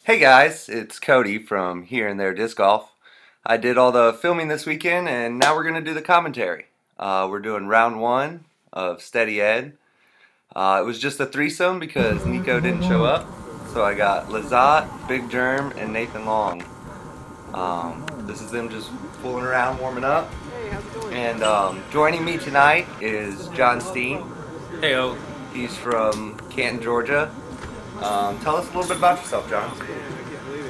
Hey guys, it's Cody from Here and There Disc Golf. I did all the filming this weekend and now we're going to do the commentary. We're doing round one of Steady Ed. It was just a threesome because Nico didn't show up. So I got Lizotte, Big Germ, and Nathan Long. This is them just fooling around, warming up. And joining me tonight is John Steen. Heyo. He's from Canton, Georgia. Tell us a little bit about yourself, John.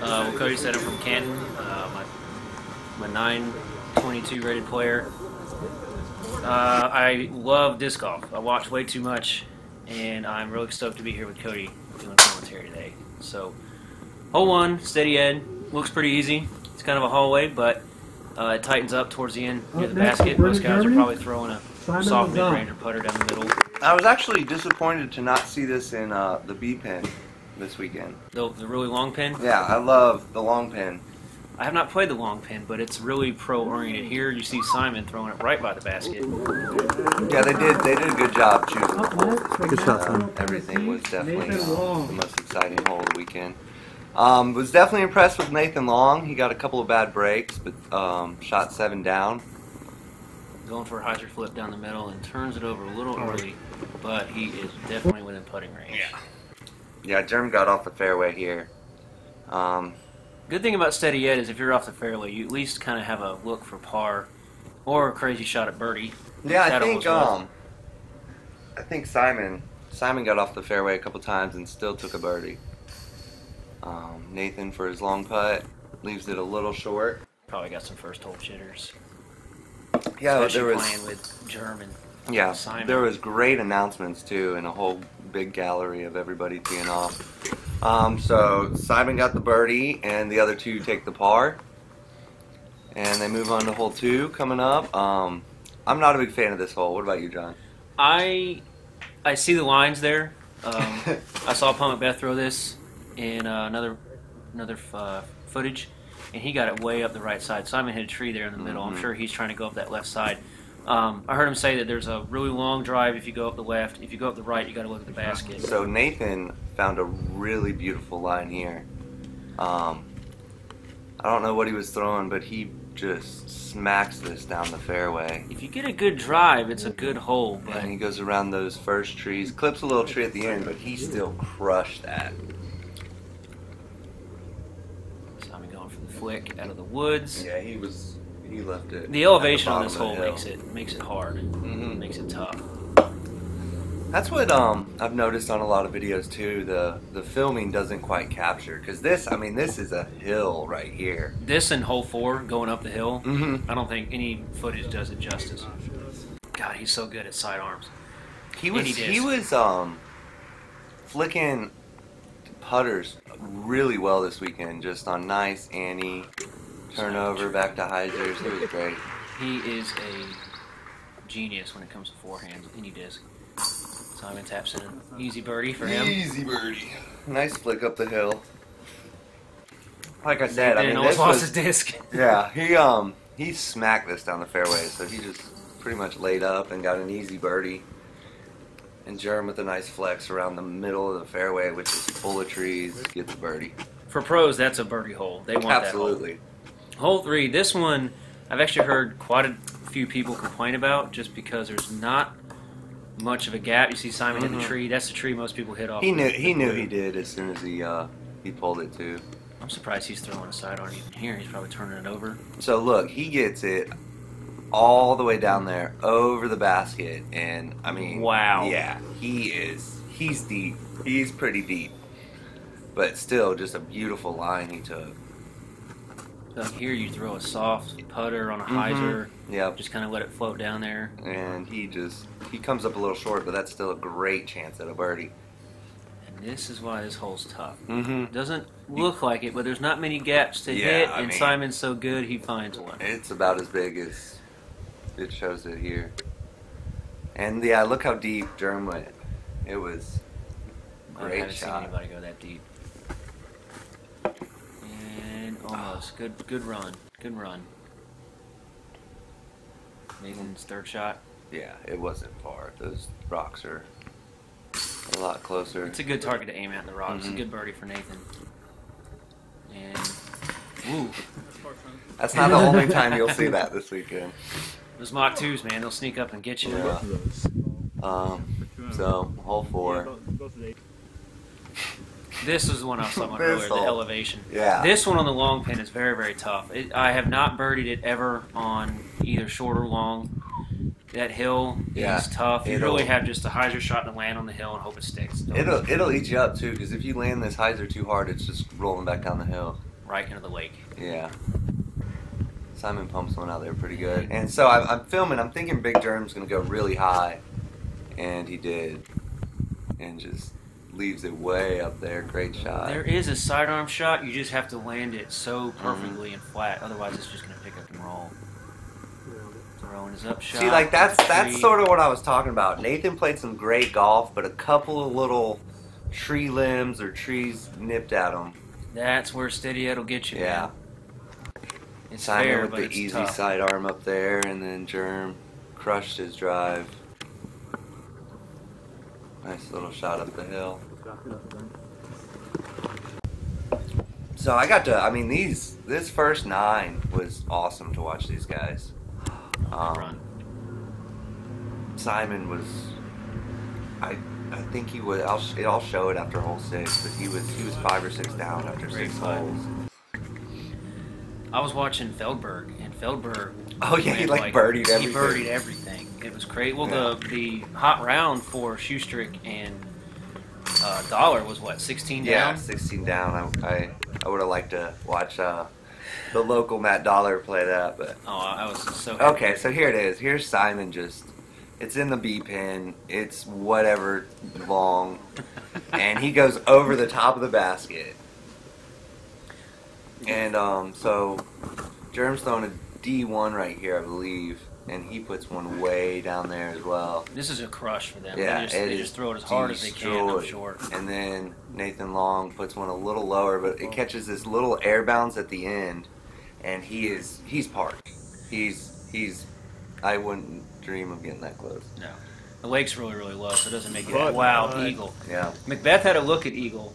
Well, Cody said I'm from Canton. I'm a 922 rated player. I love disc golf. I watch way too much, and I'm really stoked to be here with Cody doing commentary today. So, hole one, Steady Ed, looks pretty easy. It's kind of a hallway, but it tightens up towards the end near the basket. Most guys are probably throwing a soft mid-ranger putter down the middle. I was actually disappointed to not see this in the B pin this weekend. The really long pin? Yeah, I love the long pin. I have not played the long pin, but it's really pro-oriented. Here you see Simon throwing it right by the basket. Yeah, they did a good job choosing the hole. Good shot, Simon. Everything was definitely the most exciting hole of the weekend. Was definitely impressed with Nathan Long. He got a couple of bad breaks, but shot 7 down. Going for a hyzer flip down the middle and turns it over a little early, but he is definitely within putting range. Yeah, Germ got off the fairway here. Good thing about Steady Ed is if you're off the fairway, you at least kind of have a look for par or a crazy shot at birdie. Yeah, I think Simon got off the fairway a couple times and still took a birdie. Nathan for his long putt leaves it a little short. Probably got some first hole jitters. Yeah, especially there was playing with German. Yeah, Simon. there was great announcements too, and a whole big gallery of everybody teeing off. So Simon got the birdie, and the other two take the par, and they move on to hole 2 coming up. I'm not a big fan of this hole. What about you, John? I see the lines there. I saw Paul McBeth throw this in another footage, and he got it way up the right side. Simon hit a tree there in the middle. I'm sure he's trying to go up that left side. I heard him say that there's a really long drive if you go up the left. If you go up the right, you got to look at the basket. So Nathan found a really beautiful line here. I don't know what he was throwing, but he just smacks this down the fairway. If you get a good drive, it's a good hole. But And he goes around those first trees, clips a little tree at the end, but he still crushed that. Simon going for the flick out of the woods. Yeah, he left it. The elevation on at the this bottom hole of the hill. makes it hard. Makes it tough. That's what I've noticed on a lot of videos too. The filming doesn't quite capture, because this is a hill right here. This and hole 4 going up the hill. Mm-hmm. I don't think any footage does it justice. God, he's so good at sidearms. He was flicking putters really well this weekend, just on nice Annie, turnover, back to hyzers. It was great. He is a genius when it comes to forehands, any disc. Simon taps in an easy birdie for him. Easy birdie. Nice flick up the hill. Like I said, And almost lost his disc. Yeah, he smacked this down the fairway, so he just pretty much laid up and got an easy birdie. And Germ with a nice flex around the middle of the fairway, which is full of trees, gets a birdie. For pros, that's a birdie hole. They want Absolutely. that hole. Hole 3, this one, I've actually heard quite a few people complain about just because there's not much of a gap. You see Simon hit the tree. That's the tree most people hit off. He knew he did as soon as he pulled it too. I'm surprised he's throwing a sidearm even here. He's probably turning it over. So look, he gets it all the way down there over the basket, and I mean, wow. Yeah, he's deep. He's pretty deep, but still, just a beautiful line he took. Like here, you throw a soft putter on a hyzer. Yep. Just kind of let it float down there. And he comes up a little short, but that's still a great chance at a birdie. And this is why this hole's tough. Mm-hmm. Doesn't look like it, but there's not many gaps to hit, and Simon's so good, he finds one. It's about as big as it shows it here. And yeah, look how deep Germ went. It was a I great haven't seen shot. anybody go that deep. And almost. Good run. Good run. Nathan's third shot. Yeah, it wasn't far. Those rocks are a lot closer. It's a good target to aim at in the rocks. It's a good birdie for Nathan. That's not the only time you'll see that this weekend. Those Mach 2s, man, they'll sneak up and get you. Yeah. So, hole 4. This is the one I was talking about earlier, the elevation. Yeah. This one on the long pin is very, very tough. I have not birdied it ever on either short or long. That hill is tough. You really have just a hyzer shot to land on the hill and hope it sticks. It'll eat you up too, because if you land this hyzer too hard, it's just rolling back down the hill. Right into the lake. Yeah. Simon pumps one out there pretty good. And so I'm filming. I'm thinking Big Germ's going to go really high. And he did. And just leaves it way up there. Great shot. There is a sidearm shot. You just have to land it so perfectly and flat. Otherwise, it's just going to pick up and roll. Throwing his up shot. See, like that's sort of what I was talking about. Nathan played some great golf, but a couple of little tree limbs or trees nipped at him. That's where steady Ed will get you. Yeah. Man. It's Simon fair, with but the it's easy tough. sidearm up there, and then Germ crushed his drive. Nice little shot up the hill. So I got to, I mean, this first 9 was awesome to watch these guys. Simon was, I think he was, I'll show it after hole 6, but he was 5 or 6 down after 6 holes. I was watching Feldberg, and Feldberg. Oh yeah, he birdied everything. He birdied everything. It was great. Well, the hot round for Schustrick and Dollar was what, 16 down? Yeah, 16 down. I would have liked to watch the local Matt Dollar play that, but I was so happy. Okay, so here it is. Here's Simon just. It's in the B pin. It's whatever long, and he goes over the top of the basket. And so Germ's throwing a D1 right here, I believe, and he puts one way down there as well. This is a crush for them. Yeah, they just throw it as hard as they can up short. And then Nathan Long puts one a little lower, but it catches this little air bounce at the end, and he's parked. I wouldn't dream of getting that close. No. The lake's really, really low, so it doesn't make it wow, eagle. Yeah. Macbeth had a look at eagle,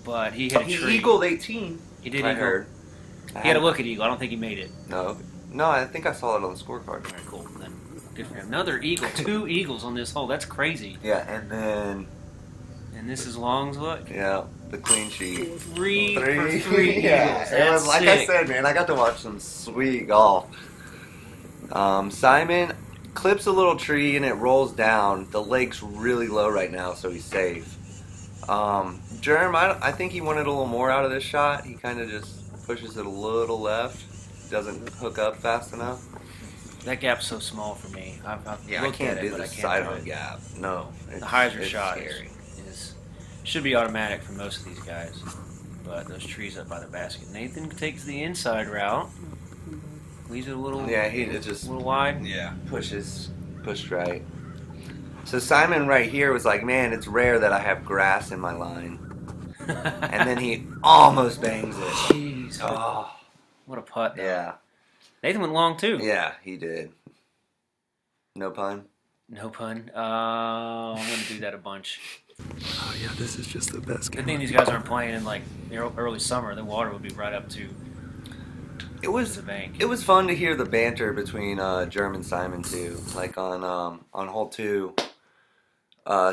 but he hit a tree. He eagled 18. He did I eagle. heard. He had a look at eagle. I don't think he made it. No, I think I saw it on the scorecard. Very cool. Then good for him. Another eagle. 2 eagles on this hole. That's crazy. Yeah, and then. And this is Long's look. Yeah, the clean sheet. 3 for 3 yeah, eagles. it was, like sick. I said, man, I got to watch some sweet golf. Simon clips a little tree and it rolls down. The lake's really low right now, so he's safe. Germ, I think he wanted a little more out of this shot. He kind of just pushes it a little left. Doesn't hook up fast enough. That gap's so small for me. I've Yeah, I looked can't at it, do but the I can't sidearm do it. gap. No. The hyzer shot scary. should be automatic for most of these guys. But those trees up by the basket. Nathan takes the inside route. Leaves it a little, It's just a little wide. Yeah, pushed right. So Simon right here was like, man, it's rare that I have grass in my line. And then he almost bangs it. Jeez. Oh, What a putt, though. yeah. Nathan went long, too. Yeah, he did. No pun? No pun. I'm going to do that a bunch. Oh, yeah, this is just the best Good thing these guys aren't playing in, like, early summer. The water would be right up to the bank. It was fun to hear the banter between Germ and Simon, too. Like on hole 2,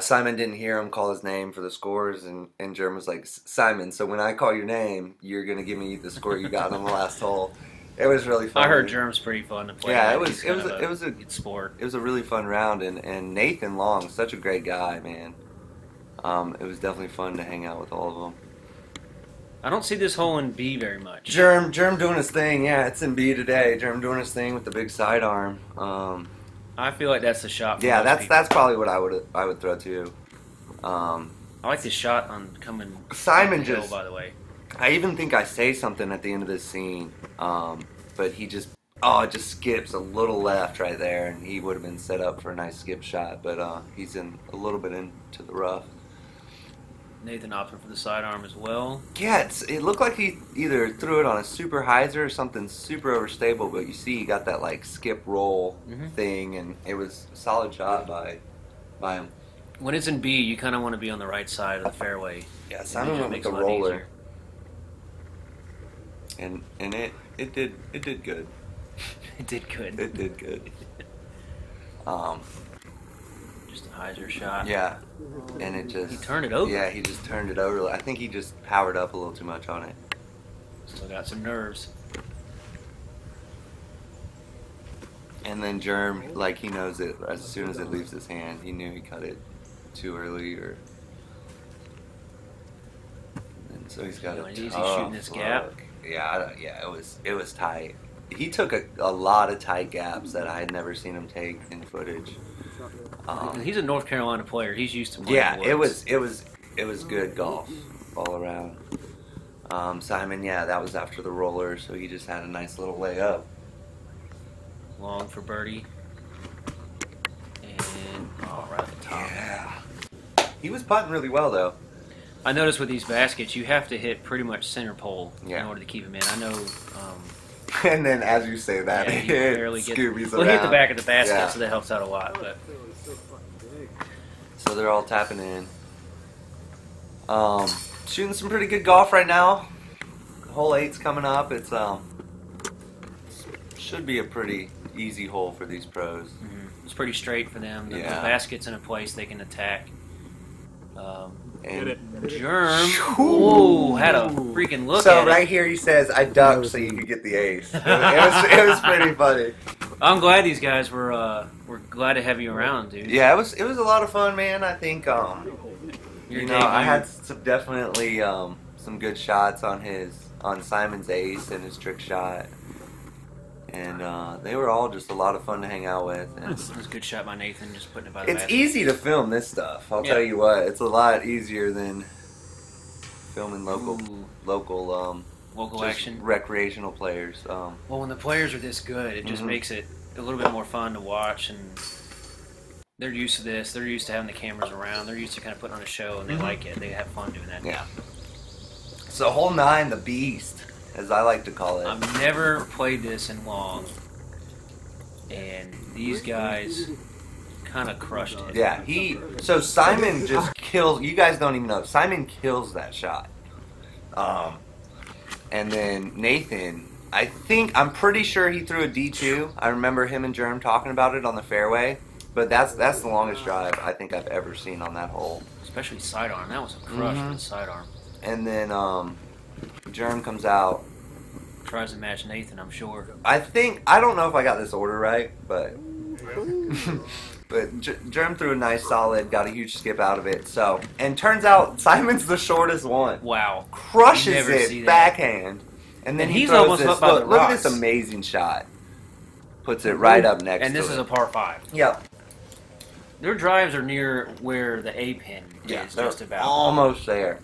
Simon didn't hear him call his name for the scores, and Germ was like, Simon, so when I call your name, you're going to give me the score you got on the last hole. It was really fun. I heard Germ's pretty fun to play. Yeah, with. it was a good sport. It was a really fun round, and Nathan Long, such a great guy, man. It was definitely fun to hang out with all of them. I don't see this hole in B very much. Germ doing his thing. Yeah, it's in B today. Germ doing his thing with the big sidearm. I feel like that's the shot. For Yeah, most that's probably what I would throw too. I like this shot on coming. Simon up the hill, just. by the way. I even think I say something at the end of this scene, but he just it just skips a little left right there, and he would have been set up for a nice skip shot, but he's in a little bit into the rough. Nathan opting for the sidearm as well. Yeah, it looked like he either threw it on a super hyzer or something super overstable, but you see he got that like skip roll thing, and it was a solid shot by him. When it's in B, you kind of want to be on the right side of the fairway. Yeah, Simon went with the roller. and it did good. It did good. It did good. Just a hyzer shot. Yeah, and it just... He turned it over. Yeah, he just turned it over. I think he just powered up a little too much on it. Still got some nerves. And then Germ, like, he knows it as soon as it leaves his hand. He knew he cut it too early, and so he's got a easy tough shooting this gap. look. Yeah, it was tight. He took a lot of tight gaps that I had never seen him take in footage. He's a North Carolina player. He's used to playing Yeah, woods. it was good golf all around. Simon, yeah, that was after the roller, so he just had a nice little layup. Long for birdie. And right at the top. Yeah. He was putting really well, though. I noticed with these baskets, you have to hit pretty much center pole in order to keep them in. I know. And then as you say that, he barely gets. Scooby's Well, around. he hit the back of the basket, Yeah. so that helps out a lot. But so they're all tapping in. Shooting some pretty good golf right now. Hole 8's coming up. It's should be a pretty easy hole for these pros. It's pretty straight for them. The basket's in a place they can attack. And Germ, whoa, had a freaking look so at right it. here he says, "I ducked so you could get the ace." It was pretty funny. I'm glad these guys were glad to have you around, dude. Yeah, it was a lot of fun, man. I think I had some definitely some good shots on Simon's ace and his trick shot. And they were all just a lot of fun to hang out with. And It was a good shot by Nathan, just putting it by the it's basket. easy to film this stuff. I'll tell you what, it's a lot easier than filming local action, recreational players. Well, when the players are this good, it just makes it a little bit more fun to watch, and they're used to this. They're used to having the cameras around. They're used to kind of putting on a show, and they like it. They have fun doing that. Yeah. So hole 9, the beast, as I like to call it. I've never played this in long, and these guys kind of crushed it. Yeah, so Simon just kills. You guys don't even know. Simon kills that shot. And then Nathan, I'm pretty sure he threw a D2. I remember him and Germ talking about it on the fairway. But that's the longest drive I think I've ever seen on that hole. Especially sidearm. That was a crush for the sidearm. And then Germ comes out. Tries to match Nathan, I'm sure. I don't know if I got this order right, but Germ threw a nice solid, got a huge skip out of it. So, and turns out Simon's the shortest one. Wow. Crushes it backhand. And then he's throws almost this. up by the Look at rocks. this amazing shot. Puts it right up next to it. And this is a par 5. Yep. Their drives are near where the A pin is, just about. Almost there.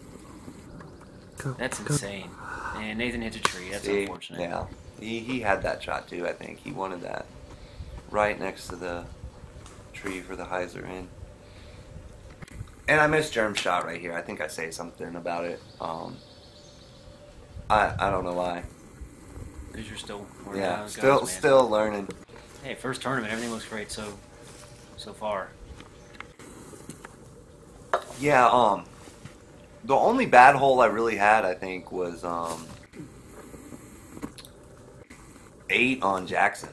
That's insane. And Nathan hits a tree. That's unfortunate. Yeah. He had that shot too, I think. He wanted that right next to the tree for the hyzer in. And I missed Germ's shot right here. I think I say something about it. I don't know why. Because you're still working Yeah, on guys, still learning. Hey, first tournament, everything looks great so far. Yeah, the only bad hole I really had, I think, was 8 on Jackson.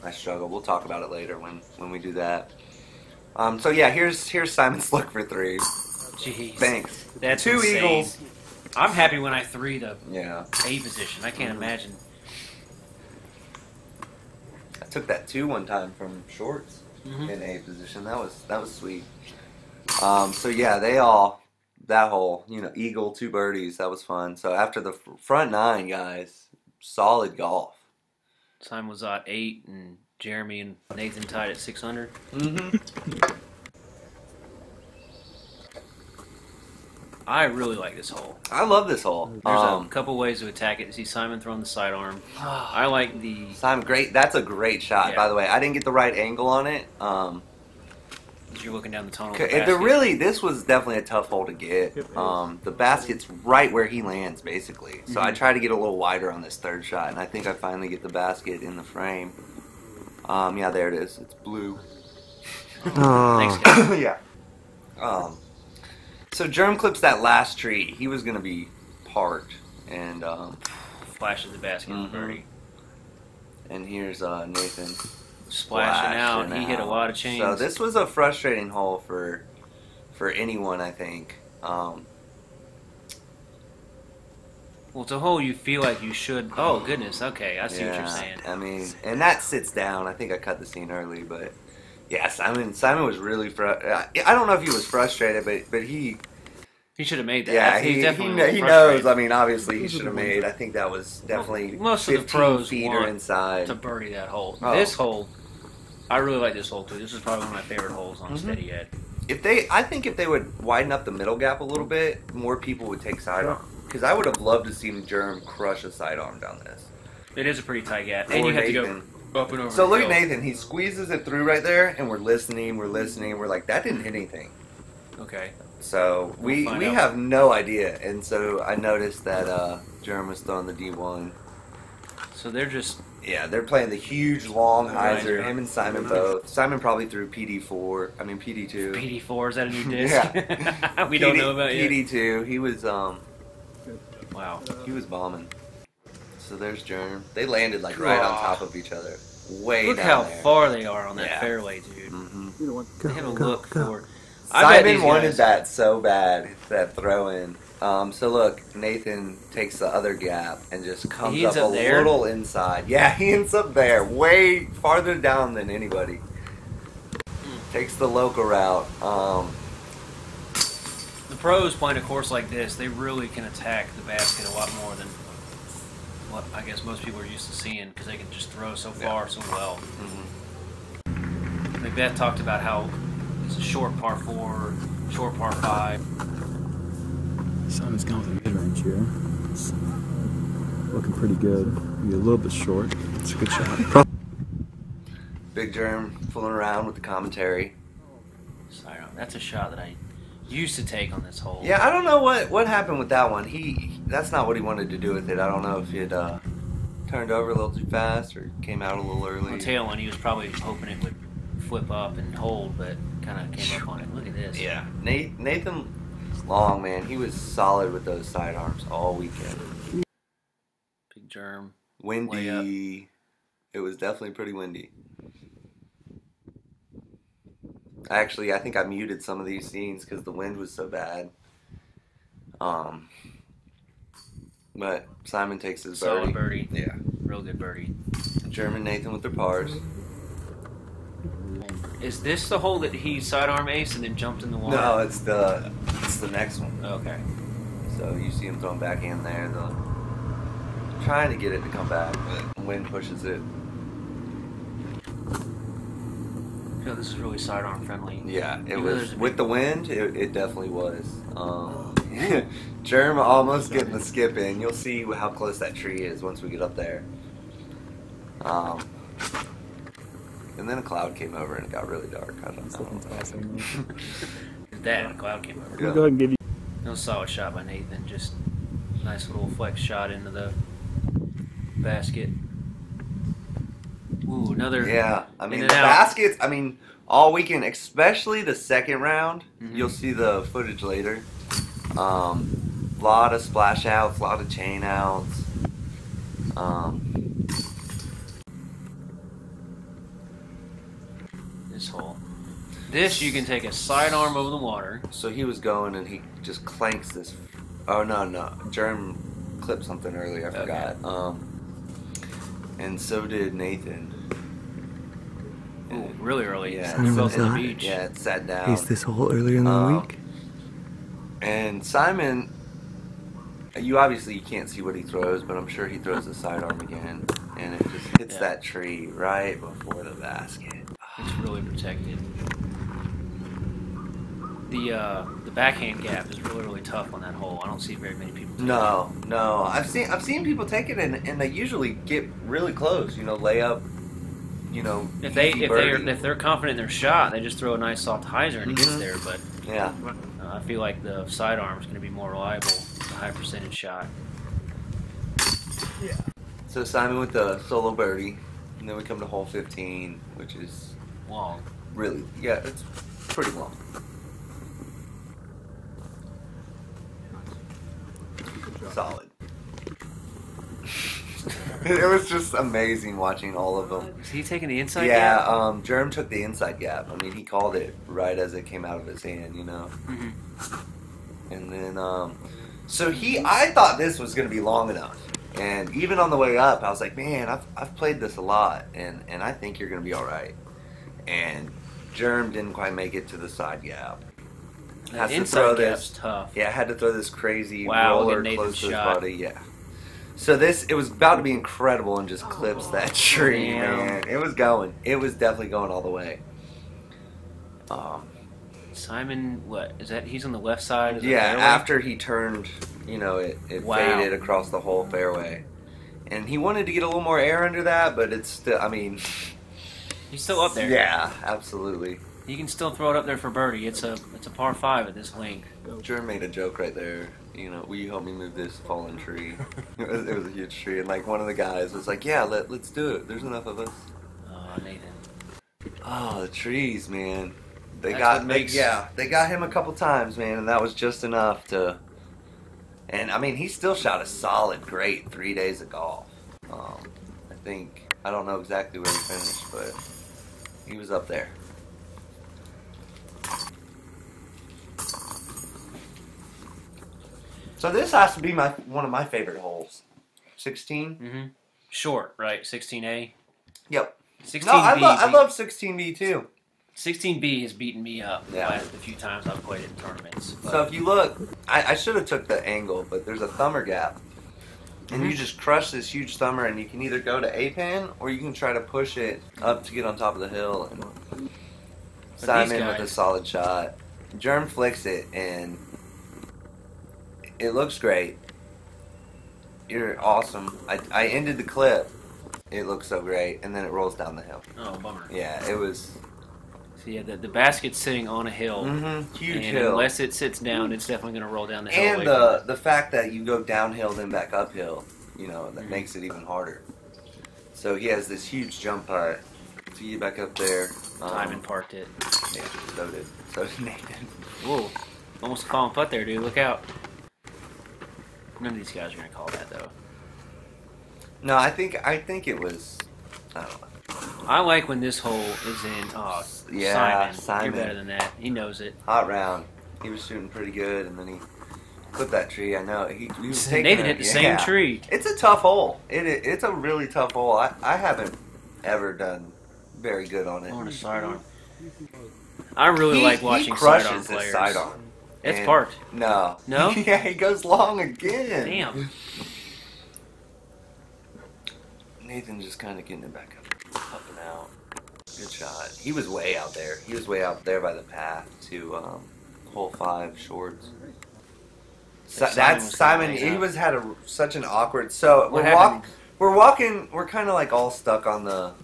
I struggled. We'll talk about it later when we do that. So yeah, here's Simon's look for 3. Jeez. Thanks. That's 2 insane. eagles. I'm happy when I 3 the A position. I can't imagine. I took that 2 one time from shorts in A position. That was sweet. So yeah, that hole, eagle, 2 birdies. That was fun. So after the front 9, guys, solid golf. Simon was at 8, and Jeremy and Nathan tied at 600. I really like this hole. I love this hole. There's a couple ways to attack it. You see Simon throwing the sidearm. I like the... Simon, great. That's a great shot, by the way. I didn't get the right angle on it. You're looking down the tunnel. This was definitely a tough hole to get. The basket's right where he lands, basically. So I try to get a little wider on this 3rd shot, and I think I finally get the basket in the frame. Yeah, there it is. It's blue. Thanks, guys. Yeah. So Germ clips that last tree. He was going to be parked. And splashes the basket with birdie. And here's Nathan Splashing out. He hit a lot of chains. So this was a frustrating hole for anyone, I think. Well, it's a hole you feel like you should. Oh goodness. Okay, I see what you're saying. I mean, and that sits down. I think I cut the scene early, but yeah, Simon was really I don't know if he was frustrated, but he should have made that. Yeah, he knows. I mean, obviously he should have made. I think that was definitely most of the pros feet or inside to birdie that hole. Oh. This hole, I really like this hole too. This is probably one of my favorite holes on Steady Ed. I think if they would widen up the middle gap a little bit, more people would take sidearm. Because I would have loved to see Germ crush a sidearm down this. It is a pretty tight gap, and you have to go up and over. So look at Nathan. He squeezes it through right there, and we're listening. We're like, that didn't hit anything. Okay. So we have no idea, and so I noticed that Germ was throwing the D1. So they're just they're playing the huge long hyzer. Him and Simon both. Simon probably threw PD4. I mean PD2. PD4, is that a new disc? Yeah. We don't know about it. PD2. He was wow. He was bombing. So there's Germ. They landed like right on top of each other. Look how far they are on that fairway, dude. They have a look for. Simon wanted that so bad, that throw in. So look, Nathan takes the other gap and just comes up a little inside. Yeah, he ends up there, way farther down than anybody. Takes the local route. The pros playing a course like this, they really can attack the basket a lot more than what I guess most people are used to seeing, because they can just throw so far so well. Beth talked about how it's a short par 4, short par 5. Simon's gone with the mid-range here. It's looking pretty good. Maybe a little bit short. It's a good shot. Big Germ fooling around with the commentary. Sidearm. That's a shot that I used to take on this hole. Yeah, I don't know what happened with that one. That's not what he wanted to do with it. I don't know if he had turned over a little too fast or came out a little early. On the tail one, he was probably hoping it would flip up and hold, but kind of came up on it. Look at this. Yeah, Nathan Long, man, he was solid with those sidearms all weekend. Big Germ. Windy. It was definitely pretty windy. Actually, I think I muted some of these scenes because the wind was so bad. But Simon takes his birdie. Solid birdie. Yeah. Real good birdie. Germ and Nathan with their pars. Is this the hole that he sidearm aced and then jumped in the water? No, it's the next one. Okay. So you see him throwing backhand there. Trying to get it to come back, but the wind pushes it. I feel this is really sidearm friendly. Yeah, it was. With the wind, it definitely was. Germ almost getting the skip in. You'll see how close that tree is once we get up there. And then a cloud came over and it got really dark. I don't know. That a cloud came over. Yeah. Go ahead and give you. No solid shot by Nathan. Just nice little flex shot into the basket. Ooh, another. Yeah, I mean the baskets. I mean all weekend, especially the second round. You'll see the footage later. Lot of splash outs, a lot of chain outs. This hole. This you can take a sidearm over the water. So he was going and he just clanks this. Oh no, Germ clipped something earlier. I forgot. And so did Nathan. Ooh, really early. Yeah, it fell to the beach. Yeah, it sat down. He's this hole earlier in the week. And Simon, you can't see what he throws, but I'm sure he throws the sidearm again, and it just hits that tree right before the basket. It's really protected. The backhand gap is really tough on that hole. I don't see very many people. No. I've seen people take it and they usually get really close. Lay up. If they're confident in their shot, they just throw a nice soft hyzer and it gets there. But yeah, I feel like the sidearm is going to be more reliable, a high percentage shot. Yeah. So Simon with the solo birdie, and then we come to hole 15, which is long. Really, yeah, it's pretty long. Solid. It was just amazing watching all of them. Is he taking the inside Yeah, gap? Germ took the inside gap. I mean, he called it right as it came out of his hand, you know. And then, so I thought this was going to be long enough. And even on the way up, I was like, man, I've played this a lot, and I think you're going to be all right. And Germ didn't quite make it to the side gap. That inside gap's tough. Yeah, I had to throw this crazy roller roller close to his body. Yeah. So it was about to be incredible and just clips that tree, man. It was going. It was definitely going all the way. Simon, what is that? He's on the left side. Yeah, after he turned, you know, it faded across the whole fairway, and he wanted to get a little more air under that, but it's still. I mean, he's still up there. Yeah, absolutely. You can still throw it up there for birdie. It's a par 5 at this length. Jerm made a joke right there. You know, will you help me move this fallen tree? It was a huge tree, and like one of the guys was like, "Yeah, let's do it. There's enough of us." Oh, Nathan. Oh, the trees, man. They That's they got him a couple times, man, and that was just enough to. And I mean, he still shot a solid, great 3 days of golf. I don't know exactly where he finished, but he was up there. So this has to be one of my favorite holes. 16. Mm-hmm. Short, right? 16A. Yep. 16B. No, I love 16B too. 16B has beaten me up the few times I've played in tournaments. But. So if you look, I should have took the angle, but there's a thumber gap. And you just crush this huge thumber, and you can either go to A-pin, or you can try to push it up to get on top of the hill. And Simon with a solid shot. Germ flicks it, and it looks great. You're awesome. I ended the clip. It looks so great, and then it rolls down the hill. Oh, bummer. Yeah, it was... So yeah, the basket's sitting on a hill. Huge and hill. Unless it sits down, it's definitely going to roll down the hill. And the fact that you go downhill then back uphill, you know, that makes it even harder. So he has this huge jump putt to get back up there. Simon parked it. Yeah, so did Nathan. Whoa, almost a falling putt there, dude. Look out. None of these guys are going to call that, though. No, I think it was, I don't know. I like when this hole is in. Oh, yeah, Simon. You're better than that. He knows it. Hot round. He was shooting pretty good, and then he clipped that tree. I know. He was taking Nathan hit the same tree. It's a tough hole. It's a really tough hole. I haven't ever done very good on it. On a sidearm. I really like watching sidearm players. His sidearm. It's parked. No. No? Yeah, he goes long again. Damn. Nathan just kind of getting it back up and out. Good shot. He was way out there. He was way out there by the path to hole 5 shorts. That's Simon. He had such an awkward. So we're walking. We're kind of like all stuck on the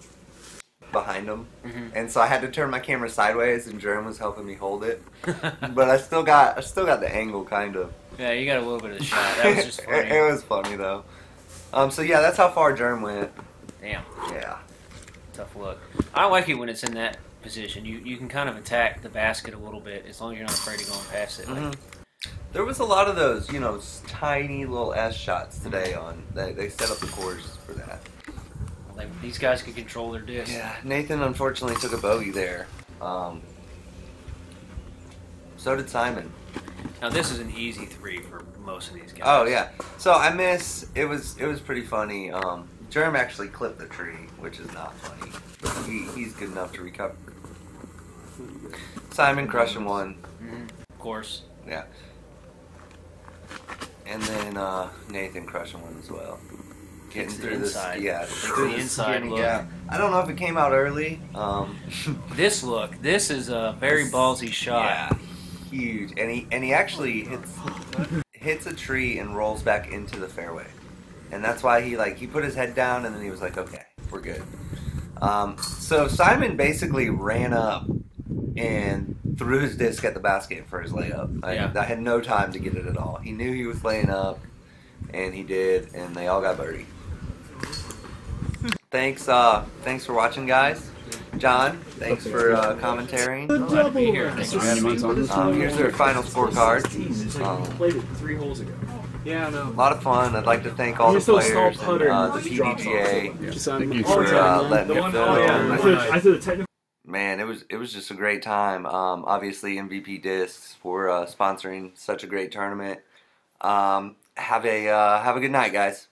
behind him, and so I had to turn my camera sideways, and Jerem was helping me hold it. But I still got the angle, kind of. Yeah, you got a little bit of the shot. That was just funny. It was funny though. So yeah, that's how far Jerem went. Damn. Yeah. Tough look. I like it when it's in that position. You can kind of attack the basket a little bit as long as you're not afraid of going past it. Like, there was a lot of those, you know, tiny little S shots today on. They set up the course for that. These guys can control their disc. Yeah, Nathan unfortunately took a bogey there. So did Simon. Now this is an easy 3 for most of these guys. Oh yeah. So I miss. It was pretty funny. Jerem actually clipped the tree, which is not funny. But he's good enough to recover. Simon crushing one. Of course. Yeah. And then Nathan crushing one as well. Getting through this, through the inside look. Yeah. I don't know if it came out early. This is a very ballsy shot. Yeah, huge. And he actually hits a tree and rolls back into the fairway. And that's why he put his head down, and then he was like, okay, we're good. So Simon basically ran up and threw his disc at the basket for his layup. I had no time to get it at all. He knew he was laying up, and he did, and they all got birdie. Thanks for watching, guys. John, thanks for commentating. Glad to be here. Thanks for having me. Here's their final scorecard. Played it 3 holes ago. Yeah, I know. A lot of fun. I'd like to thank all the players and the PDGA Thank you for letting me film. I said the technical. Man, it was just a great time. Obviously, MVP Discs for sponsoring such a great tournament. Have a good night, guys.